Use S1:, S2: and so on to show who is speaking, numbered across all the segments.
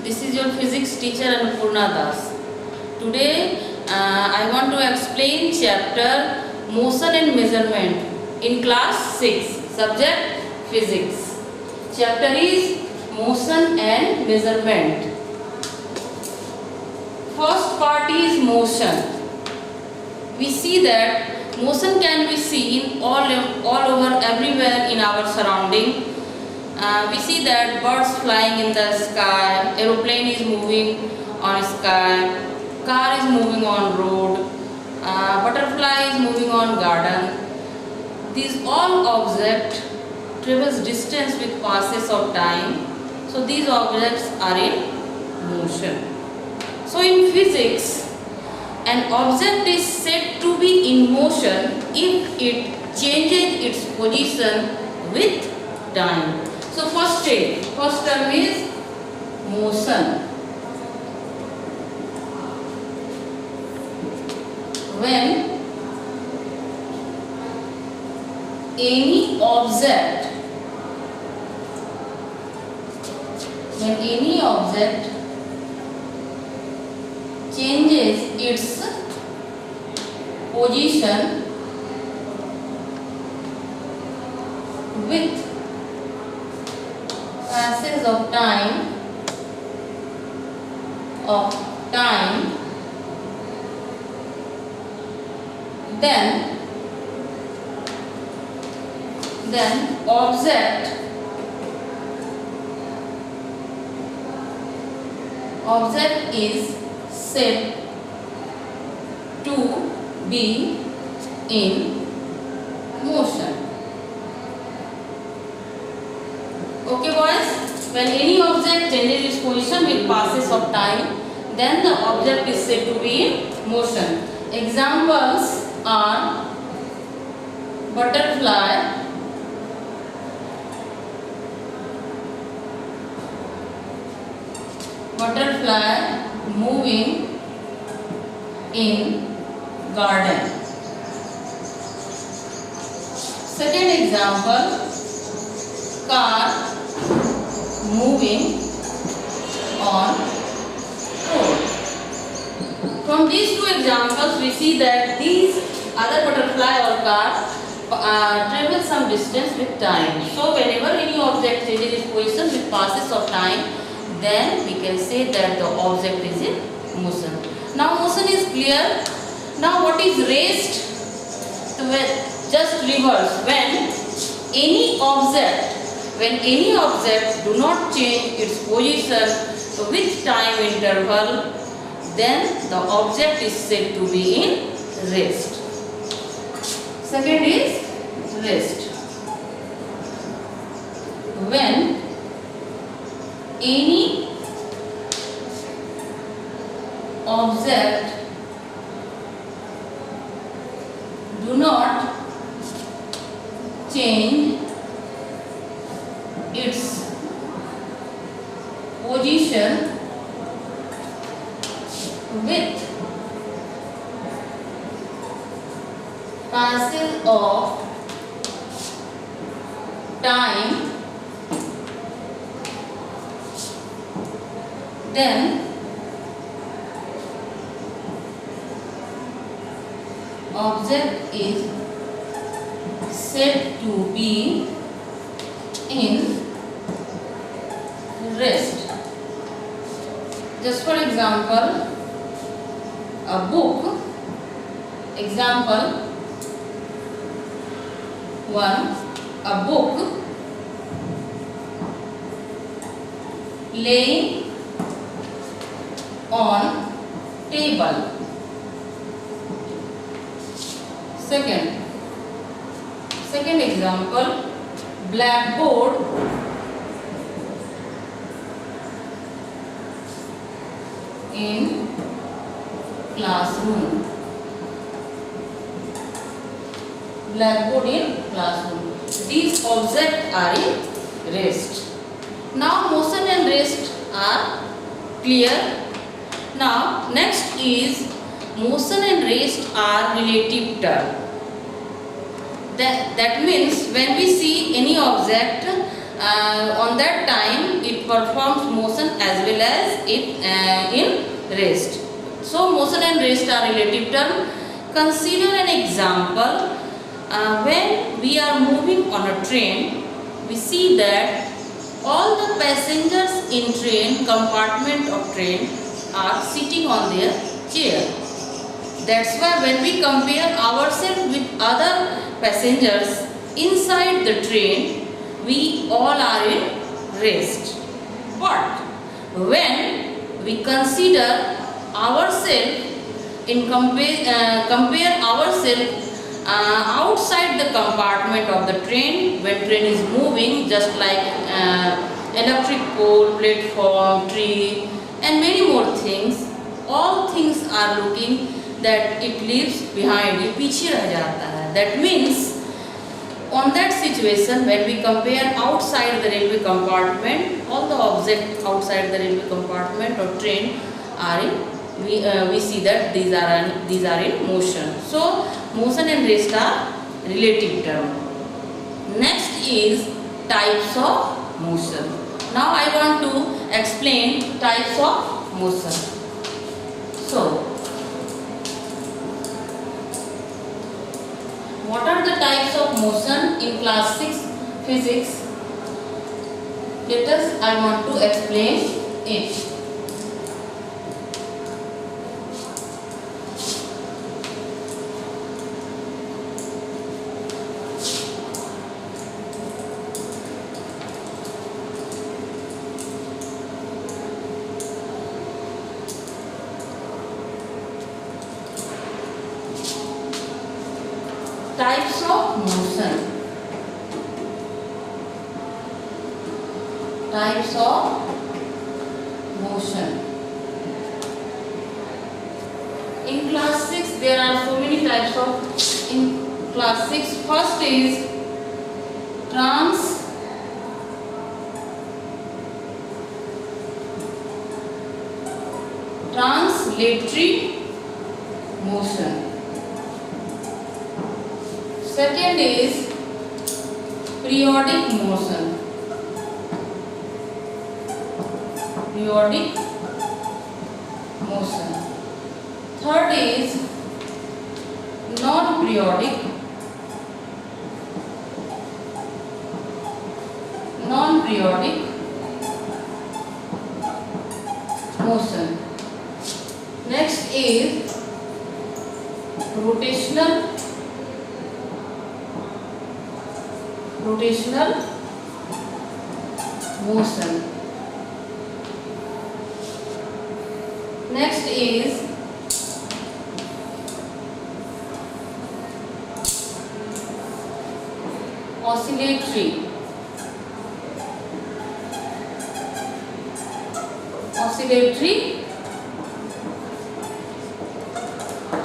S1: This is your physics teacher Annapurna Das. Today I want to explain chapter motion and measurement in class 6, subject physics. Chapter is motion and measurement. First part is motion. We see that motion can be seen all over everywhere in our surrounding. We see that birds flying in the sky, aeroplane is moving on sky, car is moving on road, butterfly is moving on garden. These all objects travels distance with passes of time. So these objects are in motion. So in physics, an object is said to be in motion if it changes its position with time. So first term is motion. When any object changes its position with passage of time, then object is said to be in motion. Okay boys, when any object changes its position with passes of time, then the object is said to be in motion. Examples are butterfly, moving in garden. Second example, car moving on road. From these two examples we see that these other butterfly or car travel some distance with time. So whenever any object changes its position with passes of time, then we can say that the object is in motion. Now motion is clear. Now what is rest? Just reverse. When any object do not change its position with time interval, then the object is said to be in rest. Second is rest. When any object do not change its position with passage of time, then object is said to be in rest. Just for example, a book. Example 1. A book laying on table. Second example, blackboard in classroom. Blackboard in classroom. These objects are in rest. Now motion and rest are clear. Now next is motion and rest are relative term. That means when we see any object on that time it performs motion as well as it in rest. So motion and rest are relative term. Consider an example. When we are moving on a train, we see that all the passengers in train compartment of train are sitting on their chair. That's why when we compare ourselves with other passengers inside the train, we all are in rest. But when we consider ourselves compare ourselves outside the compartment of the train, when train is moving, just like electric pole, platform, tree and many more things, all things are looking that it leaves behind, ये पीछे रह जाता है. That means on that situation, when we compare outside the railway compartment, all the objects outside the railway compartment or train are in, we see that these are in motion. So motion and rest are relative term. Next is types of motion. Now I want to explain types of motion. So what are the types of motion in class 6 physics? I want to explain it. Types of motion. Types of motion. In class 6 there are so many types of, in class 6 first is translatory motion. Second is periodic motion. Periodic motion. Third is non-periodic motion. Next is rotational motion. Next is oscillatory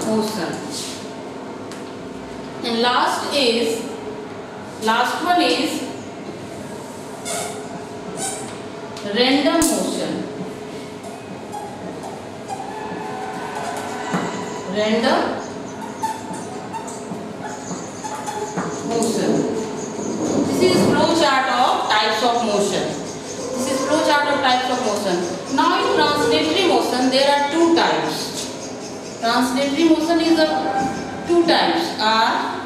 S1: motion. And last one is random motion. This is flow chart of types of motion. Now in translatory motion there are two types. Translatory motion is of two types are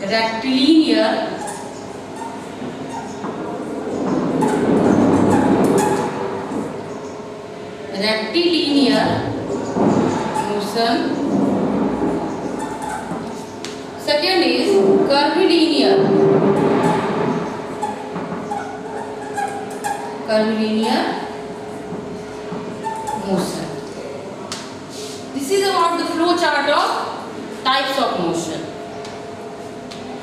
S1: rectilinear motion. Second is curvilinear motion. This is about the flow chart of types of motion.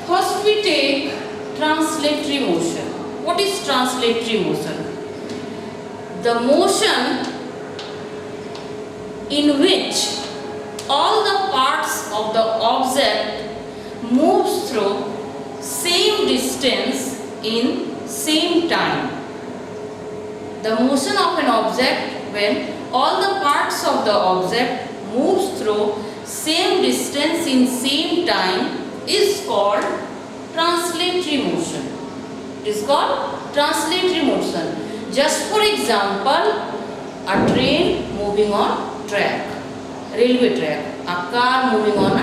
S1: First we take translatory motion. What is translatory motion? The motion in which all the parts of the object moves through same distance in same time. The motion of an object when all the parts of the object moves through same distance in same time is called translatory motion. It is called translatory motion. Just for example, a train moving on track, railway track, a car moving on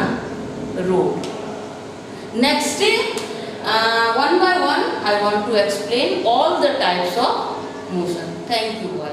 S1: a road. Next day, one by one, I want to explain all the types of motion. Thank you.